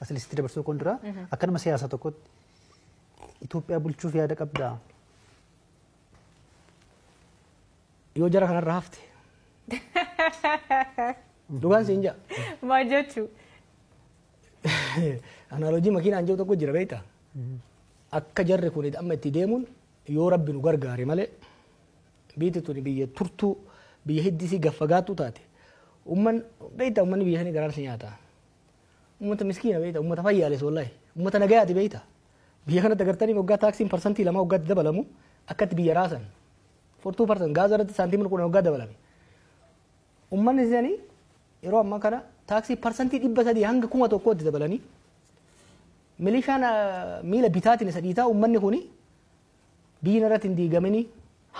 asli sitti dabarsuu kundura akkanuma siyaasa tokkotti Itoophiyaa bulchuuf yaada qabdaa. Yoo jara kanarra hafte. Dhugaan siin jaa. Maal jechuu? Analoojii makiinaan jiru tokko jira beektaa? Akka jarri kun amma itti deemuun yoo rabbi nu gargaare malee biyyi tuni biyya turtuu biyya hiddisii gaffagaattuu taate beektaa uummanni biyya sanii garaarsi nyaata. Uummata miskiina beektaa uummata fayyaalee wallahi uummata nagayaati beektaa. Biyya kanatti agartanii waggaa taaksiin parsantii 2 waggaatti dabalamu akkatti biyya raasan 42% gaaza irratti saantiimiin 10 waggaa dabalame. Uummanni isaanii yeroo ammaa kana taaksii parsantii 300 hanga 1,000tti dabalanii milishaan miila bitaatiin isa dhiitaa uummanni kuni biyya irratti hin diigamanii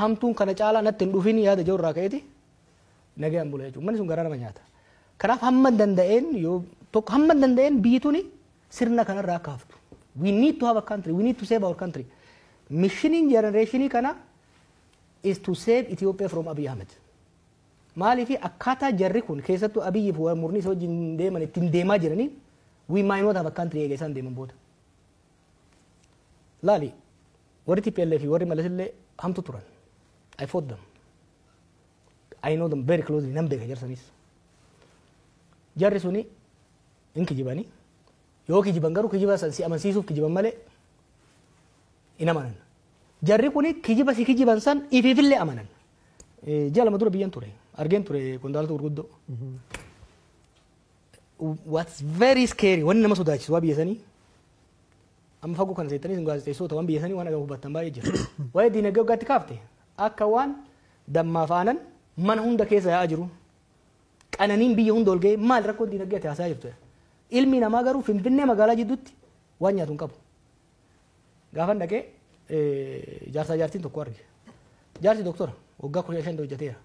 hamtuun kana caalaa natti hin dhufin yaada jiru irraa ka'eeti nagayaan bula jechuudha. Uummanni sun garaa nama nyaata. Kanaaf hamma danda'een biyyi tuni sirna kanarraa akka haftu. We need to have a country. We need to save our country. Missioning generation kana is to save Ethiopia from Abiy Ahmed. Maalifi akkaataa jarri kun keessattuu Abiy fi murni isa wajjin deeman ittiin deemaa jiranii we might not have a country eega isaan deeman booda. Laali warri TPLF fi warri Malasillee hamtu turan. I fought them. I know them very closely. Nan beeka jarsanis. Jarri suni in kijibanii yoo kijiban garuu kijiba si amansiisuuf kijiban malee in amanan. Jarri kuni kijiba si kijiban san ifiifillee amanan. Jaalama dura biyyan ture. Argeen ture qondaalota gurguddoo. What's very scary wanni nama sodaachisu waa biyya sanii amma fagoo kana seettanii gaazexeessota waan biyya sanii waan agamu hubattan baay'ee jira. Waa'ee diinagdee waggaatti kaafte akka waan dammaaf aanan mana hunda keessa yaa'aa jiru. Qananiin biyya hunda ol ga'ee maal rakkoon diinagdee ati haasaa jirtu. Ilmi namaa garuu Finfinnee magaalaa jidduutti waan nyaatu hin qabu. Gaafan dhaqee jaarsaa jaartiin tokko arge. Jaarsi doktora waggaa 15 hojjeteera.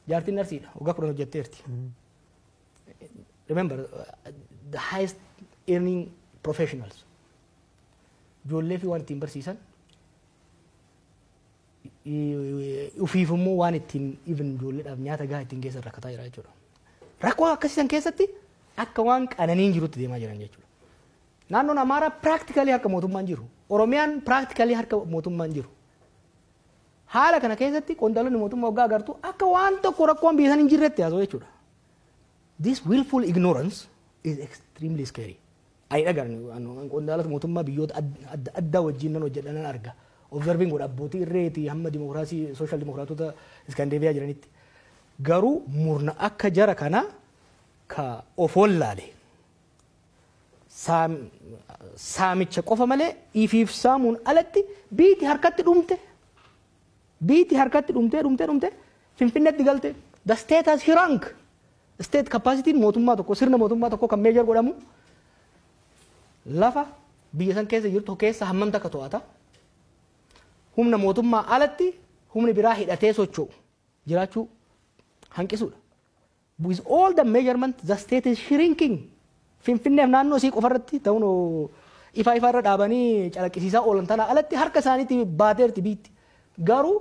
Jaartiin narsiidha waggaa 10 hojjetteerti. Remember the highest earning professionals. Ijoollee fi waan ittiin barsiisan ufiifummoo waan ittiin even ijoolleedhaaf nyaata gahaa ittiin geessan rakkataa jira jechuudha. Rakkoo akkasiisan keessatti akka waan qananiin jirutti deemaa jiran jechuudha. Naannoon Amaaraa practically harka mootummaan jiru. Oromiyaan practically harka mootummaan jiru. Haala kana keessatti qondaalonni mootummaa waggaa agartuu akka waan tokko rakkoon biyya sana hin jirretti haasa'u jechuudha. This willful ignorance is extremely scary. Ay dhagarni qondaalota mootummaa biyyoota adda addaa wajjin nan hojjedhan arga. Observing godha abbootii irreetii hamma dimokiraasii social dimokiraatota Iskaandeeviyaa jiranitti. Garuu murna akka jara kana ka ofoon laale saamicha qofa malee ifiif saamuun alatti biiti harkatti dhumte Finfinneetti galte the state has shrunk. State capacity mootummaa tokko sirna mootummaa tokko kan meejar godhamu lafa biyya san keessa jirtu keessa hammamta akka to'ata humna mootummaa alatti humni biraa hidhatee socho'u jiraachuu hanqisuudha. With all the measurement the state is shrinking. Finfinneef naannoo isii qofarratti ta'uun ifa irra dhaabanii calaqqisiisaa oolan tana alatti harka isaaniitti baateerti biitti. Garuu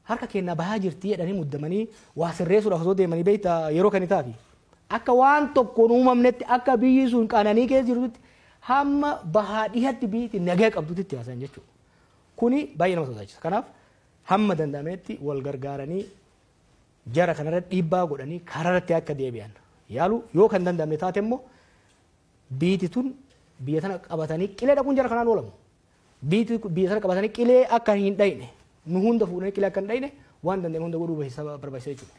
harka kennaa bahaa jirti jedhanii muddamanii waa sirreessuudhaaf osoo deemanii beektaa yeroo kan itaafi. Akka waan tokkoon uumamnetti akka biyyi sun qananii keessa jirtutti hamma bahaa dhihatti biyyatti nagaa qabdutti itti haasayan jechuudha. Kuni baay'ee nama sodaachisa. Kanaaf hamma danda'ametti wal gargaaranii jara kanarratti dhiibbaa godhanii karaarratti akka deebi'an yaalu yoo kan danda'amne taate immoo biyyi tun biyya tana qabatanii qilee dhaquun jara kanaan oolamu. Biyya tana qabatanii qilee akka hin dhayne nu hunda fuudhanii qilee akka hin dhayne waan danda'ame hunda godhuu barbaachisa jechuudha.